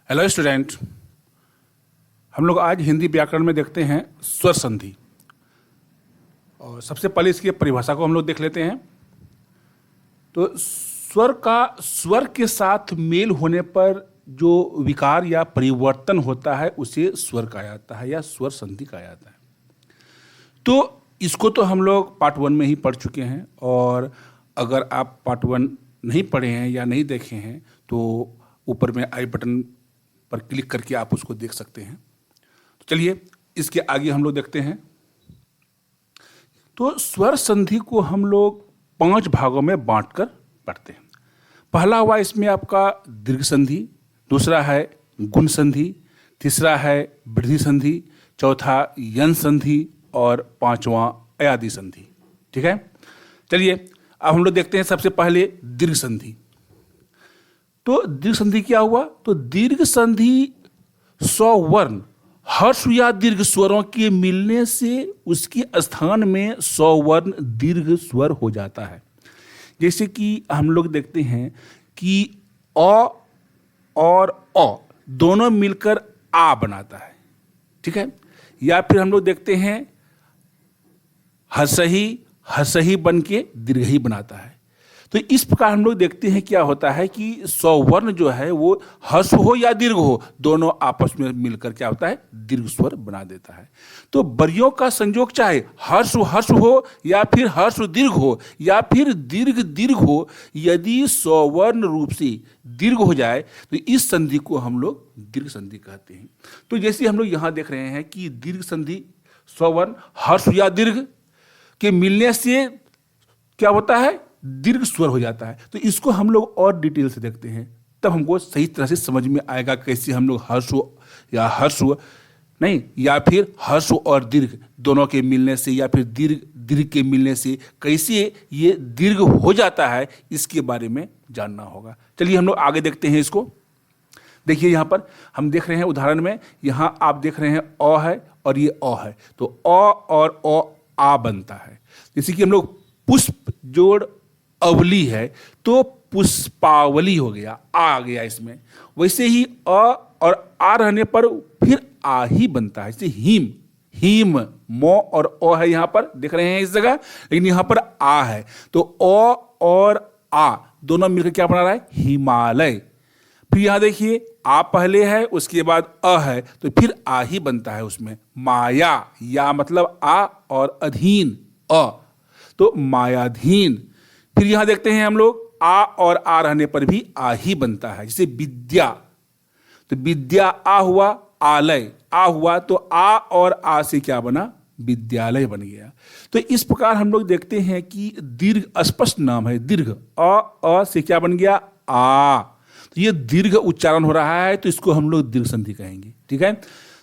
Hello student. हम लोग आज हिंदी व्याकरण में देखते हैं स्वर संधि। और सबसे पहले इसकी परिभाषा को हम लोग देख लेते हैं। तो स्वर के साथ मेल होने पर जो विकार या परिवर्तन होता है उसे स्वर कहा जाता है या स्वर संधि कहा जाता है। तो इसको तो हम लोग पार्ट 1 में ही पढ़ चुके हैं, और अगर आप पार्ट 1 नहीं पढ़े हैं या नहीं देखे हैं तो ऊपर में आई बटन पर क्लिक करके आप उसको देख सकते हैं। तो चलिए इसके आगे हम लोग देखते हैं। तो स्वर संधि को हम लोग 5 भागों में बांटकर पढ़ते हैं। पहला हुआ इसमें आपका दीर्घ संधि, दूसरा है गुण संधि, तीसरा है वृद्धि संधि, चौथा यन संधि और पांचवा अयादि संधि। ठीक है, चलिए अब हम लोग देखते हैं सबसे पहले दीर्घ संधि। तो दीर्घ संधि क्या हुआ? तो दीर्घ संधि स्ववर्ण हर्ष या दीर्घ स्वरों के मिलने से उसके स्थान में स्ववर्ण दीर्घ स्वर हो जाता है। जैसे कि हम लोग देखते हैं कि अ और अ दोनों मिलकर आ बनाता है। ठीक है, या फिर हम लोग देखते हैं हसही हसही बन के दीर्घ ही बनाता है। तो इस प्रकार हम लोग देखते हैं क्या होता है कि स्ववर्ण जो है वो हर्ष हो या दीर्घ हो, दोनों आपस में मिलकर क्या होता है, दीर्घ स्वर बना देता है। तो बरियों का संयोग चाहे हर्ष हर्ष हो या फिर हर्ष दीर्घ हो या फिर दीर्घ दीर्घ हो, यदि स्ववर्ण रूप से दीर्घ हो जाए तो इस संधि को हम लोग दीर्घ संधि कहते हैं। तो जैसे हम लोग यहाँ देख रहे हैं कि दीर्घ संधि स्ववर्ण हर्ष या दीर्घ के मिलने से क्या होता है, दीर्घ स्वर हो जाता है। तो इसको हम लोग और डिटेल से देखते हैं, तब हमको सही तरह से समझ में आएगा कैसे हम लोग हर्ष नहीं या फिर हर्ष और दीर्घ दोनों के मिलने से या फिर दीर्घ दीर्घ के मिलने से कैसे ये दीर्घ हो जाता है, इसके बारे में जानना होगा। चलिए हम लोग आगे देखते हैं इसको। देखिए यहाँ पर हम देख रहे हैं उदाहरण में, यहाँ आप देख रहे हैं अ है और ये अ है। तो अ और अ आ बनता है। जैसे कि हम लोग पुष्प जोड़ अवली है तो पुष्पावली हो गया, आ गया इसमें। वैसे ही अ और आ रहने पर फिर आ ही बनता है। जैसे हिम हिम मो और ओ है, यहाँ पर देख रहे हैं इस जगह, लेकिन यहाँ पर आ है। तो ओ और आ दोनों मिलकर क्या बना रहा है, हिमालय। फिर यहाँ देखिए आ पहले है, उसके बाद अ है, तो फिर आ ही बनता है उसमें। माया, या मतलब आ और अधीन अ, तो मायाधीन। फिर यहां देखते हैं हम लोग आ और आ रहने पर भी आ ही बनता है। जैसे विद्या, तो विद्या आ हुआ, आलय आ हुआ, तो आ और आ से क्या बना, विद्यालय बन गया। तो इस प्रकार हम लोग देखते हैं कि दीर्घ अस्पष्ट नाम है। दीर्घ अ से क्या बन गया, आ। तो ये दीर्घ उच्चारण हो रहा है, तो इसको हम लोग दीर्घ संधि कहेंगे। ठीक है,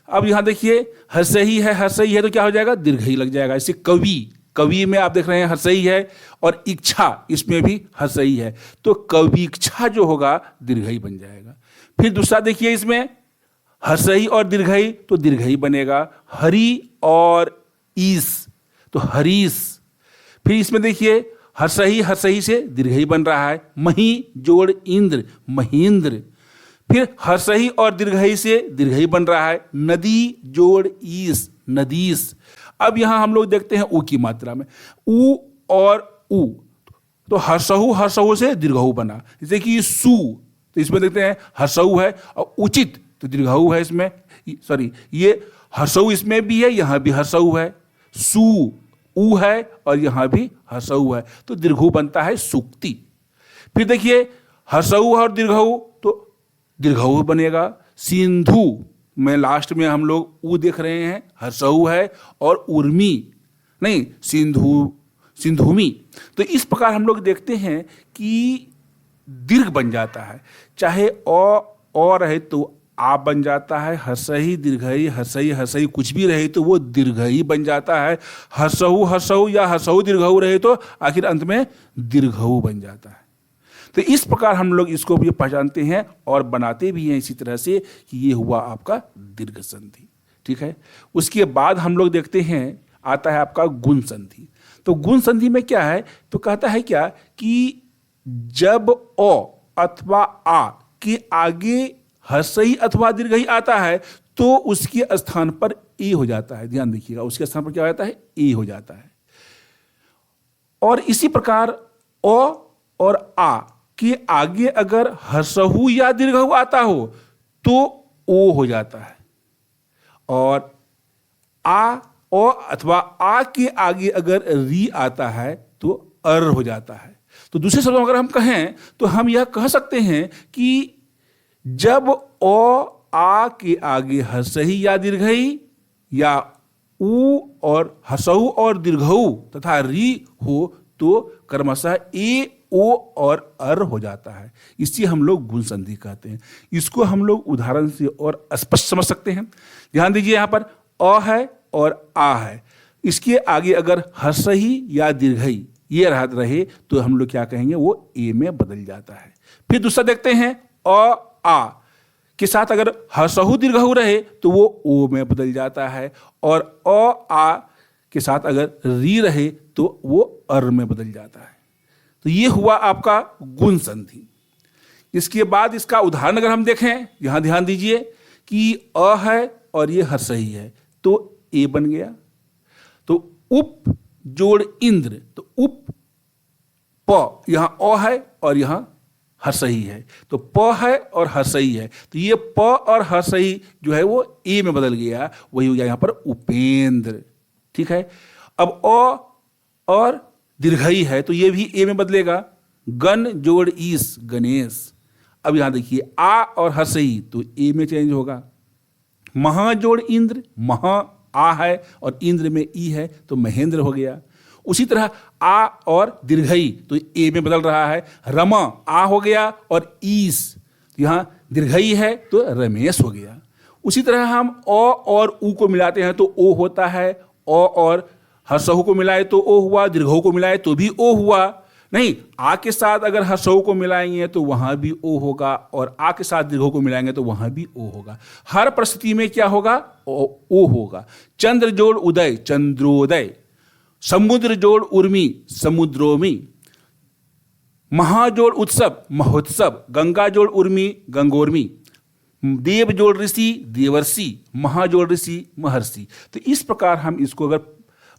अब यहां देखिए हर्षही है, हर्षही है तो क्या हो जाएगा, दीर्घ ही लग जाएगा। जैसे कवि, कवि में आप देख रहे हैं हर्षही है, और इच्छा इसमें भी हर्षही है, तो कविक्षा जो होगा दीर्घई बन जाएगा। फिर दूसरा देखिए इसमें हर्षही और दीर्घई, तो दीर्घई बनेगा। हरि और ईस, तो हरीस। फिर इसमें देखिए हर्षही हर्षही से दीर्घई बन रहा है। मही जोड़ इंद्र, महेंद्र। फिर हर्षही और दीर्घई से दीर्घई बन रहा है। नदी जोड़ ईस, नदीस। अब यहां हम लोग देखते हैं ऊ की मात्रा में, ऊ और ऊ, तो हर्षहु हर्षहु से दीर्घहु बना। जैसे कि सु, तो इसमें देखते हैं हर्षहु है, और उचित तो दीर्घहु है इसमें, सॉरी ये हर्षहु इसमें भी है, यहां भी हर्षहु है। सु ऊ है और यहां भी हर्षहु है, तो दीर्घहु बनता है सुक्ति। फिर देखिए हर्षहु और दीर्घहु, तो दीर्घहु बनेगा। सिंधु में लास्ट में हम लोग ऊ देख रहे हैं, हर्षहु है, और उर्मी नहीं सिंधु सिंधुमी। तो इस प्रकार हम लोग देखते हैं कि दीर्घ बन जाता है। चाहे अ रहे तो आ बन जाता है, हर्षही दीर्घई हर्षई हर्षई कुछ भी रहे तो वो दीर्घई बन जाता है। हर्षहु हर्षहु या हर्षहु दीर्घहु रहे तो आखिर अंत में दीर्घहु बन जाता है। तो इस प्रकार हम लोग इसको भी पहचानते हैं और बनाते भी हैं इसी तरह से कि ये हुआ आपका दीर्घ संधि। ठीक है, उसके बाद हम लोग देखते हैं आता है आपका गुण संधि। तो गुण संधि में क्या है, तो कहता है क्या कि जब अ अथवा आ के आगे हर्षई अथवा दीर्घई आता है तो उसके स्थान पर ए हो जाता है। ध्यान देखिएगा, उसके स्थान पर क्या हो जाता है? ए हो जाता है। और इसी प्रकार अ और आ के आगे अगर हर्षहु या दीर्घहु आता हो तो ओ हो जाता है। और आ अथवा आ के आगे अगर री आता है तो अर हो जाता है। तो दूसरे शब्दों में अगर हम कहें तो हम यह कह सकते हैं कि जब आ के आगे हर्षही या दीर्घई या उ और हर्षहु और दीर्घहु तथा री हो तो क्रमशः ए ओ और अर हो जाता है। इसी हम लोग गुण संधि कहते हैं। इसको हम लोग उदाहरण से और स्पष्ट समझ सकते हैं। ध्यान दीजिए, यहां पर अ है और आ है, इसके आगे अगर हर्षही या दीर्घई ये रहे तो हम लोग क्या कहेंगे? वो ए में बदल जाता है। फिर दूसरा देखते हैं, अ आ के साथ अगर हर्षहु दीर्घहु रहे तो वो ओ में बदल जाता है, और अ आ के साथ अगर री रहे तो वो अर में बदल जाता है। तो ये हुआ आपका गुण संधि। इसके बाद इसका उदाहरण अगर हम देखें, यहां ध्यान दीजिए कि अ है और ये हर्षही है तो ए बन गया। तो उप जोड़ इंद्र, तो उप प, यहां अ है और यहां हर्षही है तो प है और हर्षही है, तो ये प और हर्षही जो है वो ए में बदल गया, वही हो गया यहां पर उपेंद्र। ठीक है। अब अ और दीर्घई है तो ये भी ए में बदलेगा, गण जोड़ ईस गणेश। अब यहां देखिए आ और हर्षई तो ए में चेंज होगा। महा जोड़ इंद्र, महा आ है और इंद्र में ई है तो महेंद्र हो गया। उसी तरह आ और दीर्घई तो ए में बदल रहा है। रमा आ हो गया और ईस यहां दीर्घई है तो रमेश हो गया। उसी तरह हम अ और उ को मिलाते हैं तो ओ होता है, अ और हर्षहु को मिलाए तो ओ हुआ, दीर्घहु को मिलाए तो भी ओ हुआ। नहीं, आ के साथ अगर हर्षहु को मिलाएंगे तो वहां भी ओ होगा, और आ के साथ दीर्घहु को मिलाएंगे तो वहां भी ओ होगा। हर परिस्थिति में क्या होगा? ओ होगा। चंद्र जोड़ उदय चंद्रोदय, समुद्र जोड़ उर्मी समुद्रोमी, महाजोड़ उत्सव महोत्सव, गंगा जोड़ उर्मी गंगोर्मी, देव जोड़ ऋषि देवर्षि, महाजोड़ ऋषि महर्षि। तो इस प्रकार हम इसको अगर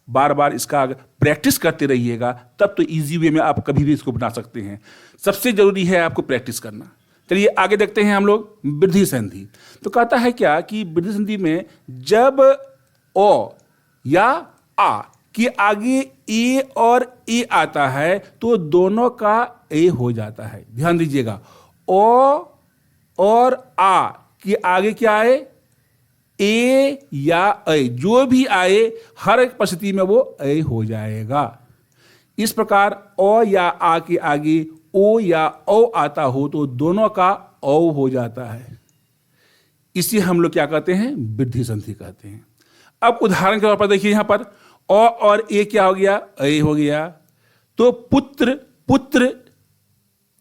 बार बार इसका अगर प्रैक्टिस करते रहिएगा तब तो इजी वे में आप कभी भी इसको बना सकते हैं। सबसे जरूरी है आपको प्रैक्टिस करना। चलिए आगे देखते हैं हम लोग वृद्धि संधि। तो कहता है क्या कि वृद्धि संधि में जब ओ या आ के आगे ए और ए आता है तो दोनों का ए हो जाता है। ध्यान दीजिएगा, ओ और आ के आगे क्या आए? ए या ऐ, जो भी आए हर एक परिस्थिति में वो ऐ हो जाएगा। इस प्रकार अ या आ के आगे ओ या औ आता हो तो दोनों का औ हो जाता है। इसे हम लोग क्या कहते हैं? वृद्धि संधि कहते हैं। अब उदाहरण के तौर पर देखिए, यहां पर अ और ए क्या हो गया? ऐ हो गया। तो पुत्र पुत्र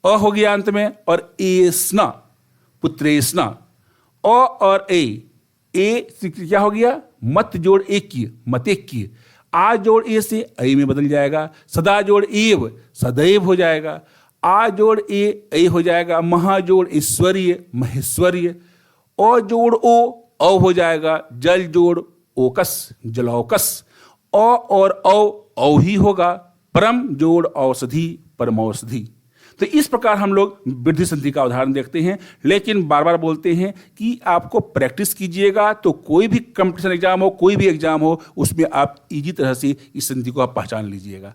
अ हो गया अंत में, और एस्ना पुत्रेस्ना। अ और ए क्या हो गया? मत जोड़ एक्य मतेक्य। आ जोड़ ए से ऐ में बदल जाएगा। सदा जोड़ एव सदैव हो जाएगा। आ जोड़ ए हो जाएगा। महा जोड़ ऐश्वर्य महेश्वर्य। अ जोड़ ओ औ हो जाएगा। जल जोड़ ओकस जलौकस। अ और औ ही होगा। परम जोड़ औषधि परमौषधि। तो इस प्रकार हम लोग वृद्धि संधि का उदाहरण देखते हैं, लेकिन बार बार बोलते हैं कि आपको प्रैक्टिस कीजिएगा तो कोई भी कंपटीशन एग्जाम हो, कोई भी एग्जाम हो, उसमें आप इजी तरह से इस संधि को आप पहचान लीजिएगा।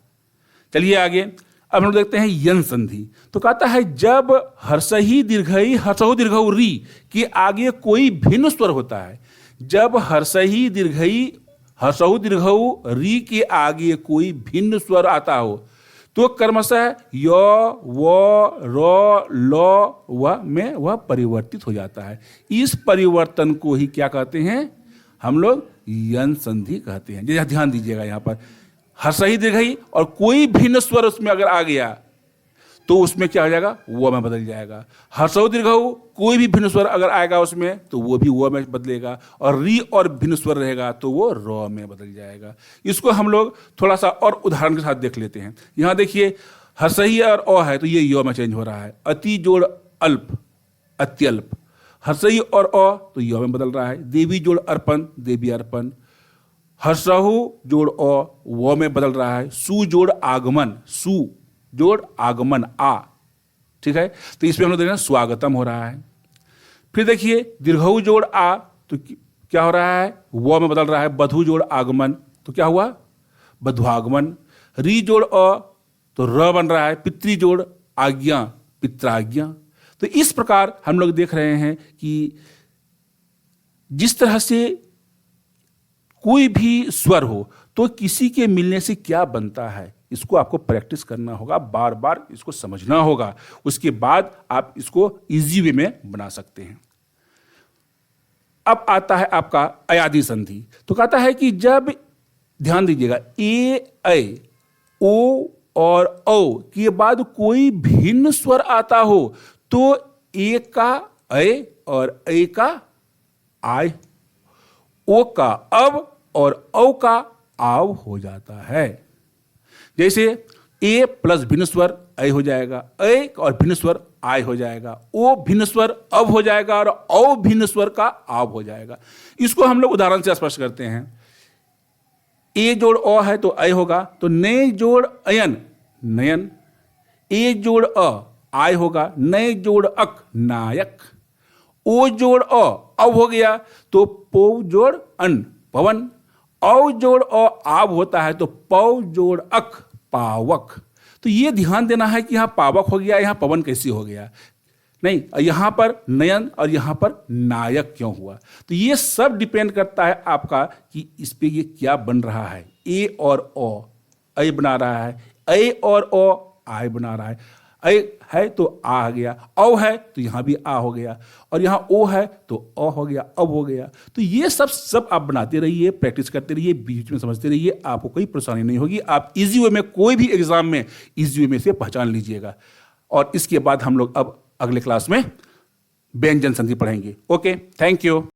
चलिए आगे अब हम लोग देखते हैं यन संधि। तो कहता है जब हर्षही दीर्घई हर्षहु दीर्घऊ री के आगे कोई भिन्न स्वर होता है, जब हर्षही दीर्घई हर्षहु दीर्घऊ री के आगे कोई भिन्न स्वर आता हो तो क्रमशः य व र ल व में वह परिवर्तित हो जाता है। इस परिवर्तन को ही क्या कहते हैं? हम लोग यन संधि कहते हैं। जैसे ध्यान दीजिएगा, यहाँ पर हर्षही दीर्घई और कोई भिन्न स्वर उसमें अगर आ गया तो उसमें क्या हो जाएगा? वो में बदल जाएगा। हर्षहु दीर्घऊ कोई भी भिन्न स्वर अगर आएगा उसमें तो वो भी वो में बदलेगा, और री और भिन्न स्वर रहेगा तो वो र में बदल जाएगा। इसको हम लोग थोड़ा सा और उदाहरण के साथ देख लेते हैं। यहाँ देखिए, हर्षही और अ है तो ये य में चेंज हो रहा है। अति जोड़ अल्प अत्यल्प। हर्षई और अ तो य में बदल रहा है। देवी जोड़ अर्पण, देवी अर्पण। हर्षहु जोड़ अ व में बदल रहा है। सु जोड़ आगमन, सु जोड़ आगमन आ, ठीक है, तो इसमें हम लोग देख रहे हैं स्वागतम हो रहा है। फिर देखिए दीर्घऊ जोड़ आ तो क्या हो रहा है, व में बदल रहा है। बधु जोड़ आगमन तो क्या हुआ, बधुआगमन। री जोड़ अ तो र बन रहा है। पितृ जोड़ आज्ञा, पित्राज्ञा। तो इस प्रकार हम लोग देख रहे हैं कि जिस तरह से कोई भी स्वर हो तो किसी के मिलने से क्या बनता है, इसको आपको प्रैक्टिस करना होगा, बार बार इसको समझना होगा, उसके बाद आप इसको इजी वे में बना सकते हैं। अब आता है आपका अयादि संधि। तो कहता है कि जब, ध्यान दीजिएगा, ए ऐ ओ और औ के बाद कोई भिन्न स्वर आता हो तो ए का ऐ और ऐ का आय, ओ का अब और औ का आव हो जाता है। जैसे ए प्लस भिन्न स्वर ऐ हो जाएगा, ऐ और भिन्न स्वर आय हो जाएगा, ओ भिन्न स्वर अब हो जाएगा और औ भिन्न स्वर का आव हो जाएगा। इसको हम लोग उदाहरण से स्पष्ट करते हैं। ए जोड़ अ है तो ऐ होगा, तो नए जोड़ अयन नयन। ए जोड़ अ आय होगा, नए जोड़ अक नायक। ओ जोड़ अ अब हो गया तो पौ जोड़ अन पवन। औ जोड़ अ आब होता है तो पौ जोड़ अक पावक। तो ये ध्यान देना है कि यहाँ पावक हो गया, यहाँ पवन कैसे हो गया, नहीं, यहाँ पर नयन और यहाँ पर नायक क्यों हुआ। तो ये सब डिपेंड करता है आपका कि इस पे ये क्या बन रहा है। ए और ओ ऐ बना रहा है, ऐ और ओ आय बना रहा है। ऐ है तो आ गया, औ है तो यहाँ भी आ हो गया, और यहाँ ओ है तो अ हो गया, अब हो गया। तो ये सब आप बनाते रहिए, प्रैक्टिस करते रहिए, बीच में समझते रहिए, आपको कोई परेशानी नहीं होगी। आप इजी वे में, कोई भी एग्जाम में इजी वे में से पहचान लीजिएगा। और इसके बाद हम लोग अब अगले क्लास में व्यंजन संधि पढ़ेंगे। Okay, thank you.